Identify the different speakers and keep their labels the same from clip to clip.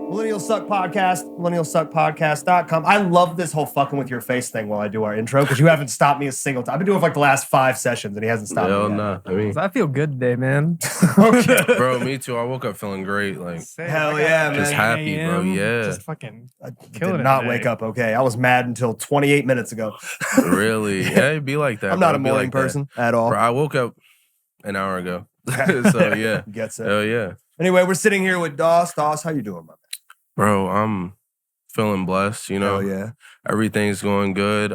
Speaker 1: Millennials Suck Podcast, millennialsuckpodcast.com. I love this whole fucking with your face thing while I do our intro because you haven't stopped me a single time. I've been doing it for like the last 5 sessions and he hasn't stopped me yet.
Speaker 2: No. I mean,
Speaker 3: I feel good today, man.
Speaker 1: Okay.
Speaker 2: bro, me too. I woke up feeling great. Like,
Speaker 1: Hell yeah, man.
Speaker 2: just happy, bro. Yeah.
Speaker 3: Just fucking
Speaker 1: I
Speaker 3: killing
Speaker 1: did
Speaker 3: it
Speaker 1: not
Speaker 3: today.
Speaker 1: wake up okay. I was mad until 28 minutes ago.
Speaker 2: Really? Yeah, it'd be like that.
Speaker 1: I'm not
Speaker 2: bro.
Speaker 1: a
Speaker 2: It'd be
Speaker 1: morning
Speaker 2: like that.
Speaker 1: person at all.
Speaker 2: Bro, I woke up an hour ago. So, yeah.
Speaker 1: Gets it.
Speaker 2: Hell yeah.
Speaker 1: Anyway, we're sitting here with Doss. Doss, how you doing, my man?
Speaker 2: Bro, I'm feeling blessed, you know.
Speaker 1: Hell yeah.
Speaker 2: Everything's going good.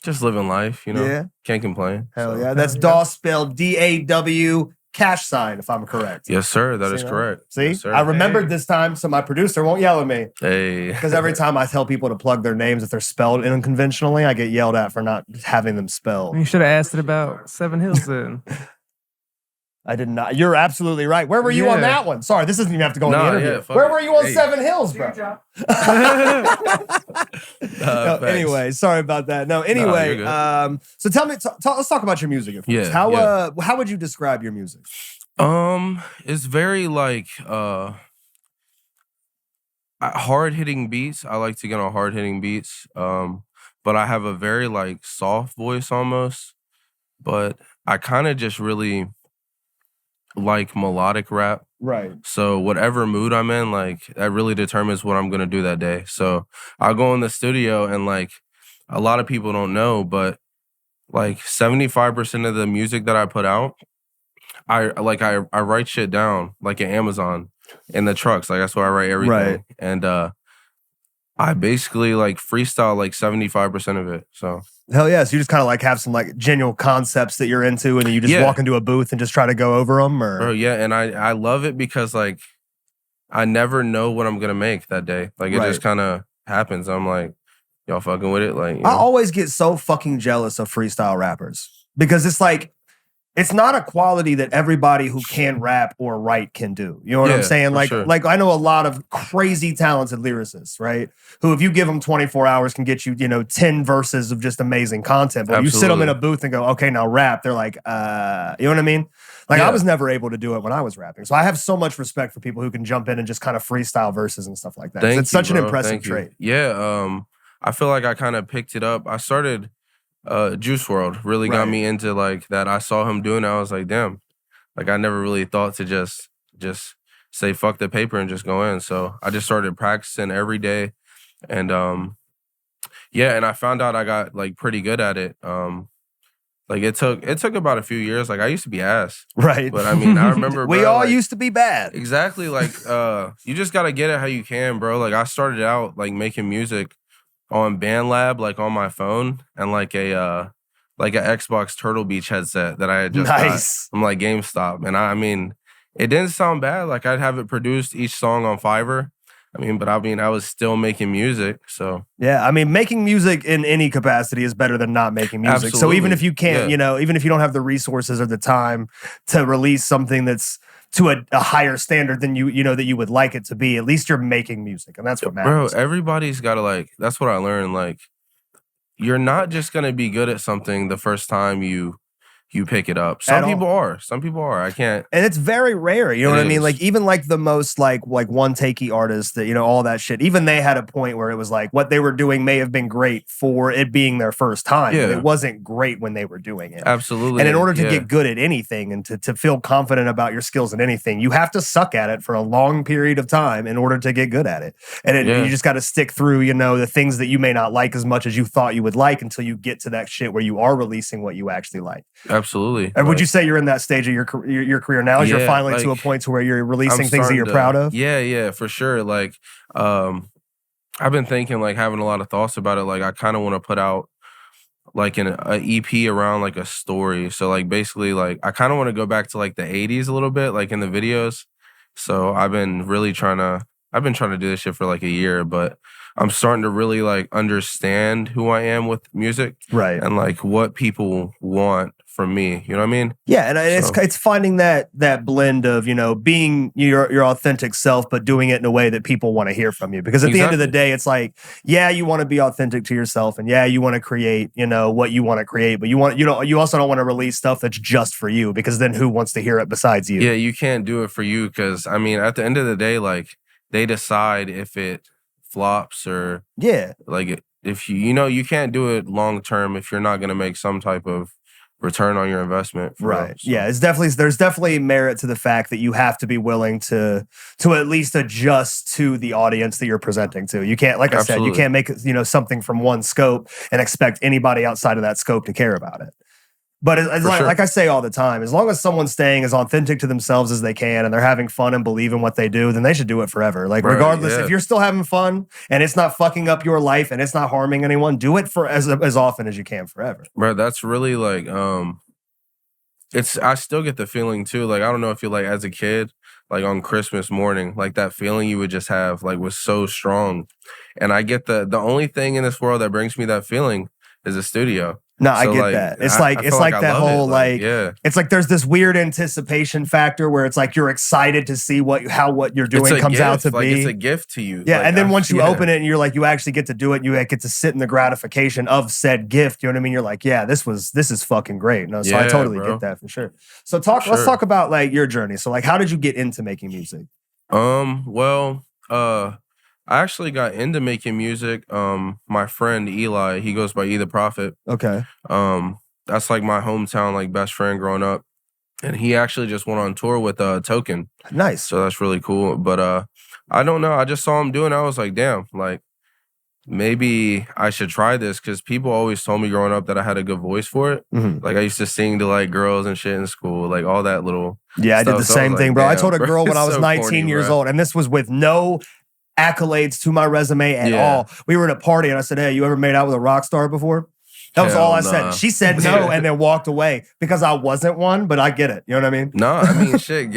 Speaker 2: Just living life, you know.
Speaker 1: Yeah.
Speaker 2: Can't complain.
Speaker 1: Hell
Speaker 2: So.
Speaker 1: yeah. That's Doss spelled DAW cash sign, if I'm correct.
Speaker 2: Yes, sir. That is
Speaker 1: See that?
Speaker 2: correct.
Speaker 1: See?
Speaker 2: Yes, sir.
Speaker 1: I remembered this time, so my producer won't yell at me.
Speaker 2: Hey.
Speaker 1: Because every time I tell people to plug their names, if they're spelled unconventionally, I get yelled at for not having them spelled.
Speaker 3: You should have asked it about Seven Hills then.
Speaker 1: I did not. You're absolutely right. Where were you on
Speaker 3: Yeah.
Speaker 1: that one? Sorry, this doesn't even have to go in the
Speaker 2: Nah,
Speaker 1: interview.
Speaker 2: yeah, fuck
Speaker 1: Where
Speaker 2: it.
Speaker 1: were you on
Speaker 2: Hey.
Speaker 1: Seven Hills, bro? No,
Speaker 2: Facts.
Speaker 1: anyway, sorry about that. No, anyway,
Speaker 2: you're good.
Speaker 1: so tell me, let's talk about your music at first.
Speaker 2: Yeah,
Speaker 1: How would you describe your music?
Speaker 2: It's very like hard-hitting beats. I like to get on hard-hitting beats. But I have a very like soft voice almost. But I kind of just really like melodic rap.
Speaker 1: Right.
Speaker 2: So whatever mood I'm in, like that really determines what I'm gonna do that day. So I'll go in the studio and like a lot of people don't know, but like 75% of the music that I put out, I write shit down like at Amazon in the trucks. Like that's where I write everything.
Speaker 1: Right.
Speaker 2: And I basically like freestyle like 75% of it. So
Speaker 1: Hell yeah. So you just kind of like have some like genuine concepts that you're into and then you just
Speaker 2: Yeah.
Speaker 1: walk into a booth and just try to go over them or?
Speaker 2: bro, yeah, and I love it because like I never know what I'm gonna make that day. Like it
Speaker 1: Right.
Speaker 2: just kind of happens. I'm like, y'all fucking with it? Like, you
Speaker 1: I
Speaker 2: know?
Speaker 1: always get so fucking jealous of freestyle rappers because it's like, it's not a quality that everybody who can rap or write can do. You know what I'm
Speaker 2: Yeah,
Speaker 1: saying?
Speaker 2: for
Speaker 1: Like,
Speaker 2: sure.
Speaker 1: like I know a lot of crazy talented lyricists, right? Who, if you give them 24 hours, can get you, 10 verses of just amazing content. But you sit them in
Speaker 2: Absolutely.
Speaker 1: a booth and go, okay, now rap. They're like, you know what I mean? Like I
Speaker 2: Yeah.
Speaker 1: was never able to do it when I was rapping. So I have so much respect for people who can jump in and just kind of freestyle verses and stuff like that. 'Cause
Speaker 2: Thank
Speaker 1: it's
Speaker 2: you,
Speaker 1: such an
Speaker 2: bro.
Speaker 1: impressive
Speaker 2: Thank you.
Speaker 1: trait.
Speaker 2: Yeah, I feel like I kind of picked it up. I started Juice World really got
Speaker 1: Right.
Speaker 2: me into like that. I saw him doing it. I was like, damn. Like I never really thought to just say fuck the paper and just go in. So I just started practicing every day. And yeah, and I found out I got like pretty good at it. Like it took about a few years. Like I used to be ass.
Speaker 1: Right.
Speaker 2: But I mean, I remember
Speaker 1: we
Speaker 2: bro,
Speaker 1: all
Speaker 2: like,
Speaker 1: used to be bad.
Speaker 2: Exactly. Like, you just gotta get it how you can, bro. Like, I started out like making music on BandLab, like on my phone, and like an Xbox Turtle Beach headset that I had just
Speaker 1: Nice.
Speaker 2: got from like GameStop. And I mean, it didn't sound bad. Like I'd have it produced each song on Fiverr. I was still making music. So
Speaker 1: Yeah, I mean, making music in any capacity is better than not making music. So even
Speaker 2: Absolutely.
Speaker 1: if you can't,
Speaker 2: Yeah.
Speaker 1: even if you don't have the resources or the time to release something that's to a higher standard than that you would like it to be, at least you're making music, and that's what
Speaker 2: bro,
Speaker 1: matters.
Speaker 2: everybody's gotta like. That's what I learned. Like, you're not just gonna be good at something the first time you pick it up.
Speaker 1: At
Speaker 2: Some
Speaker 1: all.
Speaker 2: people are. Some people are. I can't.
Speaker 1: And it's very rare, you know
Speaker 2: It
Speaker 1: what I mean?
Speaker 2: is.
Speaker 1: Like even like the most like one takey artists that all that shit. Even they had a point where it was like what they were doing may have been great for it being their first time, but
Speaker 2: Yeah.
Speaker 1: it wasn't great when they were doing it.
Speaker 2: Absolutely.
Speaker 1: And in order to
Speaker 2: yeah.
Speaker 1: get good at anything and to feel confident about your skills in anything, you have to suck at it for a long period of time in order to get good at it. And
Speaker 2: Yeah.
Speaker 1: you just got to stick through, the things that you may not like as much as you thought you would like until you get to that shit where you are releasing what you actually like.
Speaker 2: Absolutely.
Speaker 1: And would
Speaker 2: Like,
Speaker 1: you say you're in that stage of your career now? As you're
Speaker 2: Yeah,
Speaker 1: finally to a
Speaker 2: like,
Speaker 1: point to where you're releasing
Speaker 2: I'm
Speaker 1: things that you're
Speaker 2: starting
Speaker 1: proud of?
Speaker 2: Yeah, for sure. Like, I've been thinking, like, having a lot of thoughts about it. Like, I kind of want to put out like an EP around like a story. So like basically like I kind of want to go back to like the 80s a little bit, like in the videos. So I've been trying to do this shit for like a year, but I'm starting to really like understand who I am with music
Speaker 1: Right.
Speaker 2: and like what people want from me. You know what I mean?
Speaker 1: Yeah, and
Speaker 2: So-
Speaker 1: it's finding that blend of being your authentic self, but doing it in a way that people want to hear from you. Because at the end of the
Speaker 2: Exactly.
Speaker 1: day, it's like, yeah, you want to be authentic to yourself, and yeah, you want to create what you want to create, but you also don't want to release stuff that's just for you, because then who wants to hear it besides you?
Speaker 2: Yeah, you can't do it for you because I mean, at the end of the day, like they decide if it flops or like if you can't do it long term if you're not going to make some type of return on your investment.
Speaker 1: Right. So. Yeah, there's definitely merit to the fact that you have to be willing to at least adjust to the audience that you're presenting to. You can't, like I said, you can't make something from one scope and expect anybody outside of that scope to care about it. But like I say all the time, as long as someone's staying as authentic to themselves as they can and they're having fun and believe in what they do, then they should do it forever. Like, regardless, if you're still having fun and it's not fucking up your life and it's not harming anyone, do it for as often as you can forever.
Speaker 2: Bro, that's really like, I still get the feeling too. Like, I don't know if you like as a kid, like on Christmas morning, like that feeling you would just have like was so strong. And I get the only thing in this world that brings me that feeling is a studio.
Speaker 1: No, I get that. It's like that whole it's like there's this weird anticipation factor where it's like you're excited to see what you're doing comes out to be.
Speaker 2: It's a gift to you.
Speaker 1: Yeah, and then once you open it and you're like, you actually get to do it, and you get to sit in the gratification of said gift. You know what I mean? You're like, yeah, this is fucking great. No, so I totally get that for sure. So let's talk about like your journey. So like, how did you get into making music?
Speaker 2: I actually got into making music. My friend Eli, he goes by E the Prophet.
Speaker 1: Okay.
Speaker 2: That's like my hometown, like best friend growing up. And he actually just went on tour with Token.
Speaker 1: Nice.
Speaker 2: So that's really cool. But I don't know. I just saw him doing it. I was like, damn, like maybe I should try this because people always told me growing up that I had a good voice for it.
Speaker 1: Mm-hmm.
Speaker 2: Like I used to sing to like girls and shit in school, like all that little
Speaker 1: stuff. I did the same thing, bro. I told a girl when I was 19 years old, and this was with no accolades to my resume at all. We were at a party and I said, hey, you ever made out with a rock star before? That was all I said. She said no and then walked away because I wasn't one, but I get it. You know what I mean?
Speaker 2: No, I mean, shit.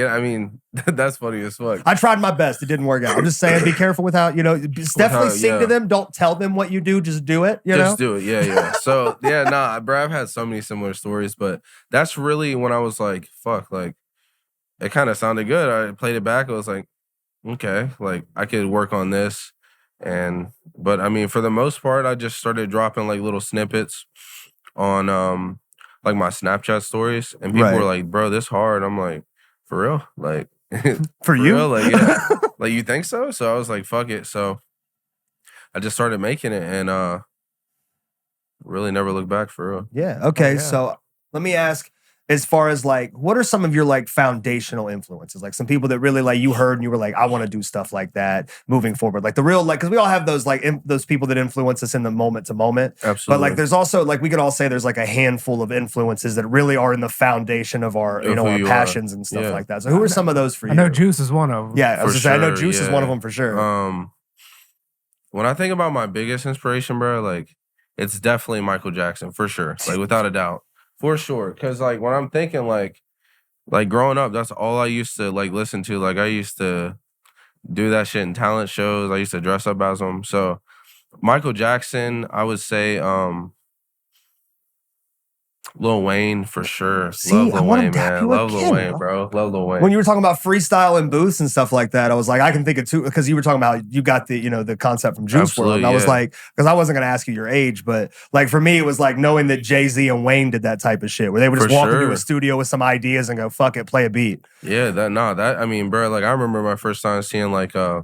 Speaker 2: That's funny as fuck.
Speaker 1: I tried my best. It didn't work out. I'm just saying, be careful with how, definitely sing to them. Don't tell them what you do. Just do it.
Speaker 2: Just do it. Yeah. So, bro, I've had so many similar stories, but that's really when I was like, fuck, like, it kind of sounded good. I played it back. I was like, okay, like I could work on this. But I mean, for the most part, I just started dropping like little snippets on like my Snapchat stories. And people were like, bro, this hard. I'm like, for real? Like
Speaker 1: for you?
Speaker 2: Real? Like, yeah. Like, you think so? So I was like, fuck it. So I just started making it and really never looked back for real.
Speaker 1: Yeah. Okay. So let me ask, as far as like, what are some of your like foundational influences? Like some people that really like you heard and you were like, I want to do stuff like that moving forward. Like the real, like, because we all have those like those people that influence us in the moment to moment.
Speaker 2: Absolutely.
Speaker 1: But like there's also like we could all say there's like a handful of influences that really are in the foundation of our our passions and stuff like that. So who are some of those for you?
Speaker 3: I know Juice is one of them.
Speaker 1: Yeah, I was I know Juice is one of them for sure.
Speaker 2: When I think about my biggest inspiration, bro, like it's definitely Michael Jackson for sure, like without a doubt. For sure, because like when I'm thinking like growing up, that's all I used to like listen to. Like I used to do that shit in talent shows. I used to dress up as him. So Michael Jackson, I would say Lil Wayne for sure. Love Lil Wayne, man. Love Lil Wayne, bro. Love Lil Wayne.
Speaker 1: When you were talking about freestyle and booths and stuff like that, I was like, I can think of two, because you were talking about, you got the, the concept from Juice WRLD. And I was like, because I wasn't going to ask you your age, but like for me, it was like knowing that Jay-Z and Wayne did that type of shit, where they would just walk into a studio with some ideas and go, fuck it, play a beat.
Speaker 2: Yeah, I mean, bro, like I remember my first time seeing like a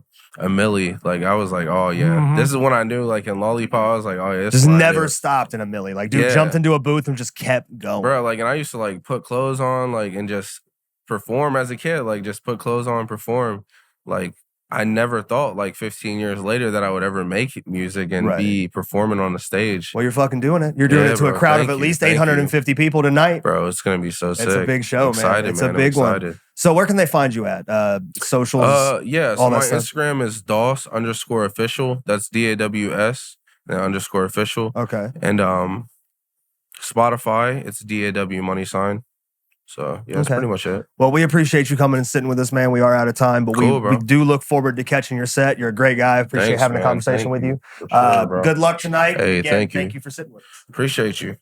Speaker 2: Millie, like I was like, oh yeah, this is when I knew, like in Lollipop, I was like, oh yeah,
Speaker 1: just never stopped in a Millie. Like, dude jumped into a booth and just kept going,
Speaker 2: bro. Like, and I used to like put clothes on, like, and just perform as a kid, like just put clothes on, perform. Like, I never thought like 15 years later that I would ever make music and be performing on the stage.
Speaker 1: Well, you're fucking doing it. You're doing it to a crowd of at least 850 people tonight,
Speaker 2: bro. It's gonna be so sick.
Speaker 1: It's a big show, man. It's a big one. So where can they find you at? Socials?
Speaker 2: So my Instagram is DAWS_official. That's DAWS _official.
Speaker 1: Okay.
Speaker 2: And Spotify, it's DAW money sign. So yeah, that's pretty much it.
Speaker 1: Well, we appreciate you coming and sitting with us, man. We are out of time, but we do look forward to catching your set. You're a great guy. Appreciate having a conversation with you. Good luck tonight.
Speaker 2: Hey,
Speaker 1: again,
Speaker 2: thank you.
Speaker 1: Thank you for sitting with us.
Speaker 2: Appreciate you.